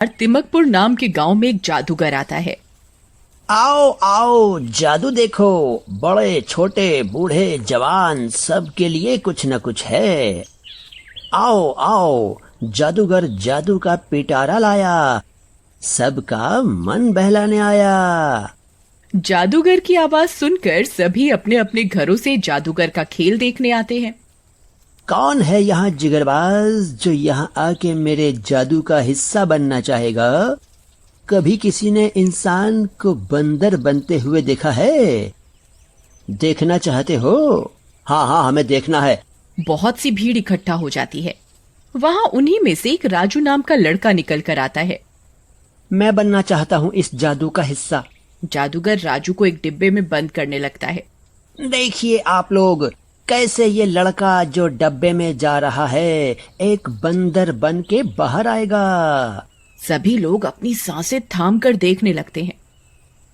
तिमकपुर नाम के गांव में एक जादूगर आता है। आओ आओ, जादू देखो। बड़े छोटे बूढ़े जवान सबके लिए कुछ न कुछ है। आओ आओ, जादूगर जादू का पिटारा लाया, सबका मन बहलाने आया। जादूगर की आवाज सुनकर सभी अपने अपने घरों से जादूगर का खेल देखने आते हैं। कौन है यहाँ जिगरबाज जो यहाँ आके मेरे जादू का हिस्सा बनना चाहेगा? कभी किसी ने इंसान को बंदर बनते हुए देखा है? देखना चाहते हो? हाँ हाँ, हमें देखना है। बहुत सी भीड़ इकट्ठा हो जाती है। वहां उन्हीं में से एक राजू नाम का लड़का निकल कर आता है। मैं बनना चाहता हूँ इस जादू का हिस्सा। जादूगर राजू को एक डिब्बे में बंद करने लगता है। देखिए आप लोग, कैसे ये लड़का जो डब्बे में जा रहा है एक बंदर बन के बाहर आएगा। सभी लोग अपनी सांसें थाम कर देखने लगते हैं।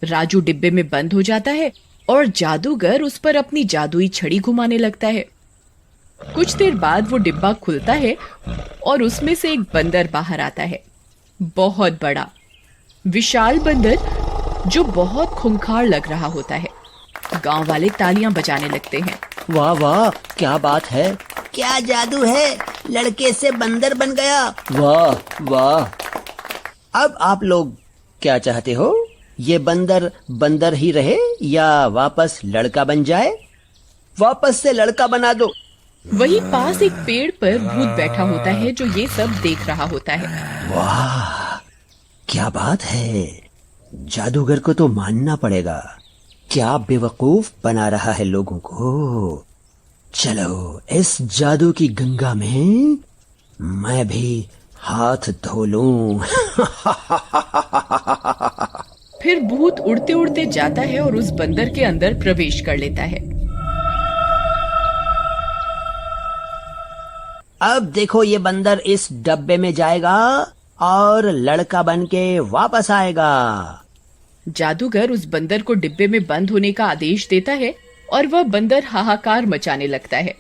राजू डिब्बे में बंद हो जाता है और जादूगर उस पर अपनी जादुई छड़ी घुमाने लगता है। कुछ देर बाद वो डिब्बा खुलता है और उसमें से एक बंदर बाहर आता है। बहुत बड़ा विशाल बंदर जो बहुत खूंखार लग रहा होता है। गांव वाले तालियां बजाने लगते हैं। वाह वाह, क्या बात है। क्या जादू है, लड़के से बंदर बन गया। वाह वाह। अब आप लोग क्या चाहते हो? ये बंदर बंदर ही रहे या वापस लड़का बन जाए? वापस से लड़का बना दो। वहीं पास एक पेड़ पर भूत बैठा होता है जो ये सब देख रहा होता है। वाह, क्या बात है। जादूगर को तो मानना पड़ेगा। क्या बेवकूफ बना रहा है लोगों को। चलो इस जादू की गंगा में मैं भी हाथ धो लूं। फिर भूत उड़ते उड़ते जाता है और उस बंदर के अंदर प्रवेश कर लेता है। अब देखो, ये बंदर इस डब्बे में जाएगा और लड़का बन के वापस आएगा। जादूगर उस बंदर को डिब्बे में बंद होने का आदेश देता है और वह बंदर हाहाकार मचाने लगता है।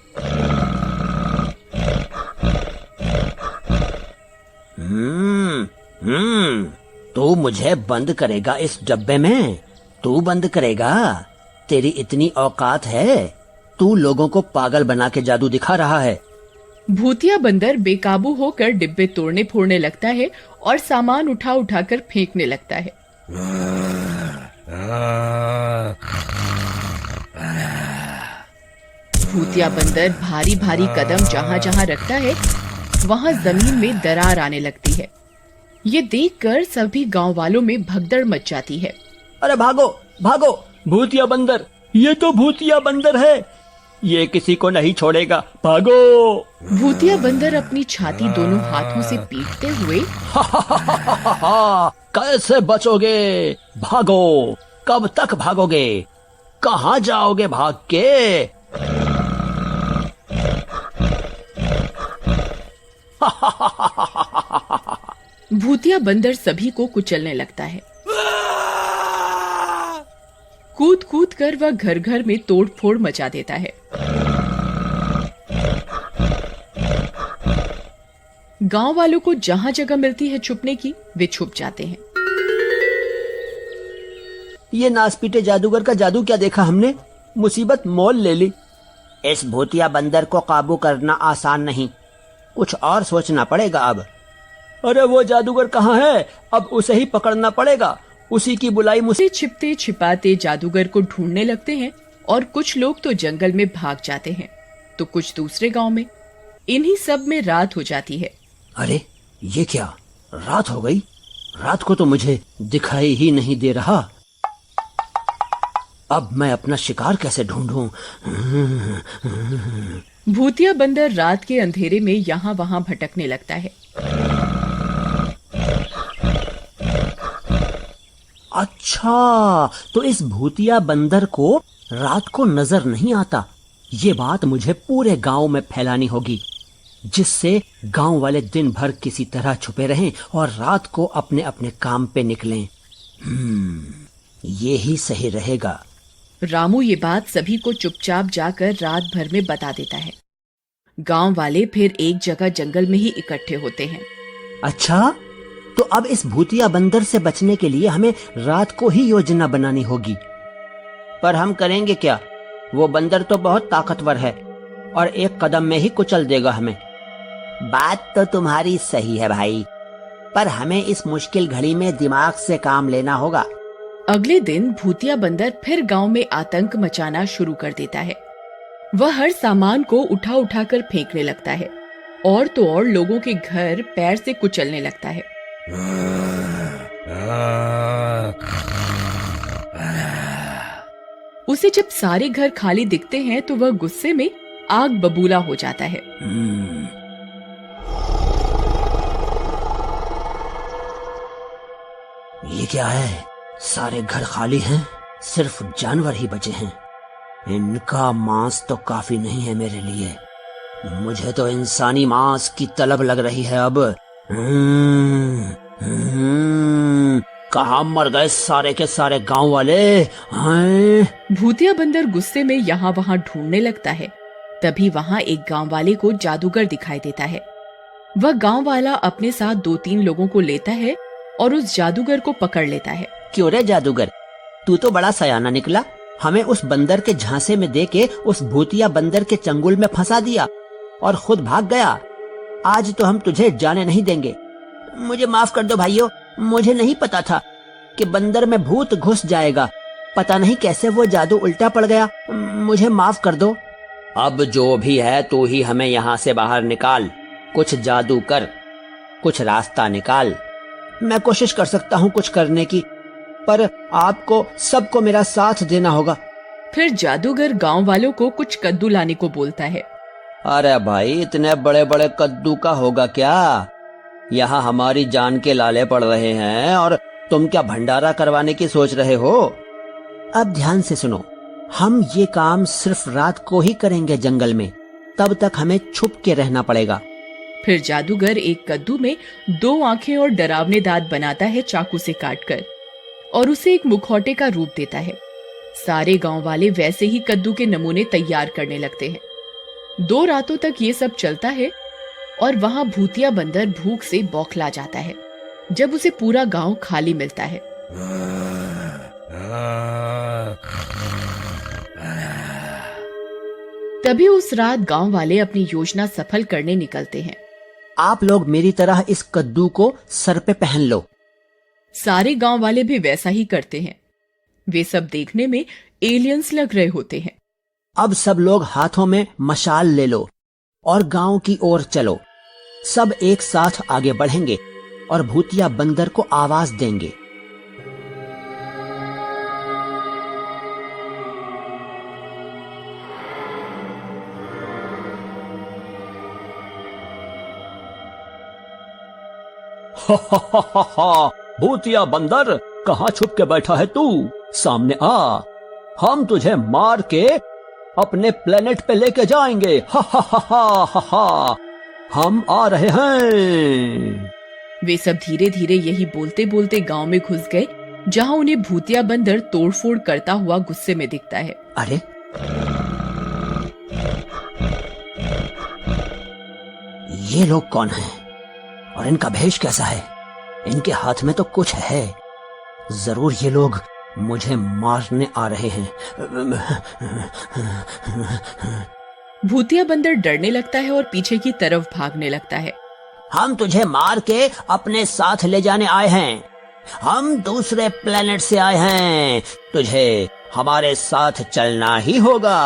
तू मुझे बंद करेगा इस डब्बे में? तू बंद करेगा? तेरी इतनी औकात है? तू लोगों को पागल बना के जादू दिखा रहा है। भूतिया बंदर बेकाबू होकर डिब्बे तोड़ने फोड़ने लगता है और सामान उठा उठाकर फेंकने लगता है। भूतिया बंदर भारी भारी कदम जहां जहां रखता है वहां जमीन में दरार आने लगती है। ये देखकर सभी गांव वालों में भगदड़ मच जाती है। अरे भागो भागो, भूतिया बंदर, ये तो भूतिया बंदर है, ये किसी को नहीं छोड़ेगा, भागो। भूतिया बंदर अपनी छाती दोनों हाथों से पीटते हुए कैसे बचोगे? भागो, कब तक भागोगे? कहाँ जाओगे भाग के? भूतिया बंदर सभी को कुचलने लगता है। कूद कूद कर वह घर घर में तोड़ फोड़ मचा देता है। गांव वालों को जहां जगह मिलती है छुपने की, वे छुप जाते हैं। ये नासपीटे जादूगर का जादू क्या देखा हमने, मुसीबत मोल ले ली। इस भूतिया बंदर को काबू करना आसान नहीं, कुछ और सोचना पड़ेगा अब। अरे वो जादूगर कहाँ है? अब उसे ही पकड़ना पड़ेगा, उसी की बुलाई मुझे। छिपते छिपाते जादूगर को ढूंढने लगते हैं और कुछ लोग तो जंगल में भाग जाते हैं तो कुछ दूसरे गांव में। इन्हीं सब में रात हो जाती है। अरे ये क्या, रात हो गई? रात को तो मुझे दिखाई ही नहीं दे रहा। अब मैं अपना शिकार कैसे ढूंढूं? भूतिया बंदर रात के अंधेरे में यहाँ वहां भटकने लगता है। अच्छा, तो इस भूतिया बंदर को रात को नजर नहीं आता। ये बात मुझे पूरे गांव में फैलानी होगी, जिससे गांव वाले दिन भर किसी तरह छुपे रहें और रात को अपने अपने काम पे निकलें। ये ही सही रहेगा। रामू ये बात सभी को चुपचाप जाकर रात भर में बता देता है। गांव वाले फिर एक जगह जंगल में ही इकट्ठे होते हैं। अच्छा, तो अब इस भूतिया बंदर से बचने के लिए हमें रात को ही योजना बनानी होगी। पर हम करेंगे क्या? वो बंदर तो बहुत ताकतवर है और एक कदम में ही कुचल देगा हमें। बात तो तुम्हारी सही है भाई, पर हमें इस मुश्किल घड़ी में दिमाग से काम लेना होगा। अगले दिन भूतिया बंदर फिर गांव में आतंक मचाना शुरू कर देता है। वह हर सामान को उठा उठा कर फेंकने लगता है और तो और लोगों के घर पैर से कुचलने लगता है। उसे जब सारे घर खाली दिखते हैं तो वह गुस्से में आग बबूला हो जाता है। ये क्या है? सारे घर खाली हैं, सिर्फ जानवर ही बचे हैं। इनका मांस तो काफी नहीं है मेरे लिए। मुझे तो इंसानी मांस की तलब लग रही है अब। कहाँ मर गए सारे के सारे गांव वाले? भूतिया बंदर गुस्से में यहाँ वहाँ ढूंढने लगता है। तभी वहाँ एक गांव वाले को जादूगर दिखाई देता है। वह गांव वाला अपने साथ 2-3 लोगों को लेता है और उस जादूगर को पकड़ लेता है। क्यों रे जादूगर, तू तो बड़ा सयाना निकला। हमें उस बंदर के झांसे में देके उस भूतिया बंदर के चंगुल में फंसा दिया और खुद भाग गया। आज तो हम तुझे जाने नहीं देंगे। मुझे माफ कर दो भाइयों, मुझे नहीं पता था कि बंदर में भूत घुस जाएगा। पता नहीं कैसे वो जादू उल्टा पड़ गया। मुझे माफ कर दो। अब जो भी है तू ही हमें यहाँ से बाहर निकाल। कुछ जादू कर, कुछ रास्ता निकाल। मैं कोशिश कर सकता हूँ कुछ करने की, पर आपको सबको मेरा साथ देना होगा। फिर जादूगर गांव वालों को कुछ कद्दू लाने को बोलता है। अरे भाई, इतने बड़े बड़े कद्दू का होगा क्या? यहाँ हमारी जान के लाले पड़ रहे हैं और तुम क्या भंडारा करवाने की सोच रहे हो? अब ध्यान से सुनो, हम ये काम सिर्फ रात को ही करेंगे जंगल में। तब तक हमें छुप के रहना पड़ेगा। फिर जादूगर एक कद्दू में 2 आंखें और डरावने दांत बनाता है चाकू से काटकर और उसे एक मुखौटे का रूप देता है। सारे गांव वाले वैसे ही कद्दू के नमूने तैयार करने लगते हैं। 2 रातों तक ये सब चलता है और वहां भूतिया बंदर भूख से बौखला जाता है जब उसे पूरा गांव खाली मिलता है। तभी उस रात गांव वाले अपनी योजना सफल करने निकलते हैं। आप लोग मेरी तरह इस कद्दू को सर पे पहन लो। सारे गांव वाले भी वैसा ही करते हैं। वे सब देखने में एलियंस लग रहे होते हैं। अब सब लोग हाथों में मशाल ले लो और गांव की ओर चलो। सब एक साथ आगे बढ़ेंगे और भूतिया बंदर को आवाज देंगे। भूतिया बंदर, कहाँ छुप के बैठा है तू? सामने आ, हम तुझे मार के अपने प्लेनेट पे लेके जाएंगे। हा हा हा हा हा, हम आ रहे हैं। वे सब धीरे धीरे यही बोलते बोलते गांव में घुस गए, जहां उन्हें भूतिया बंदर तोड़फोड़ करता हुआ गुस्से में दिखता है। अरे, ये लोग कौन हैं? और इनका भेष कैसा है? इनके हाथ में तो कुछ है। जरूर ये लोग मुझे मारने आ रहे हैं। भूतिया बंदर डरने लगता है और पीछे की तरफ भागने लगता है। हम तुझे मार के अपने साथ ले जाने आए हैं। हम दूसरे प्लेनेट से आए हैं। तुझे हमारे साथ चलना ही होगा।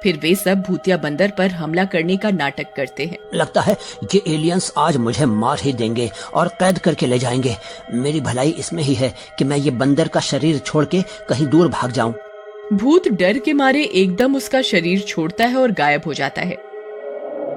फिर वे सब भूतिया बंदर पर हमला करने का नाटक करते हैं। लगता है ये एलियंस आज मुझे मार ही देंगे और कैद करके ले जाएंगे। मेरी भलाई इसमें ही है कि मैं ये बंदर का शरीर छोड़ के कहीं दूर भाग जाऊं। भूत डर के मारे एकदम उसका शरीर छोड़ता है और गायब हो जाता है।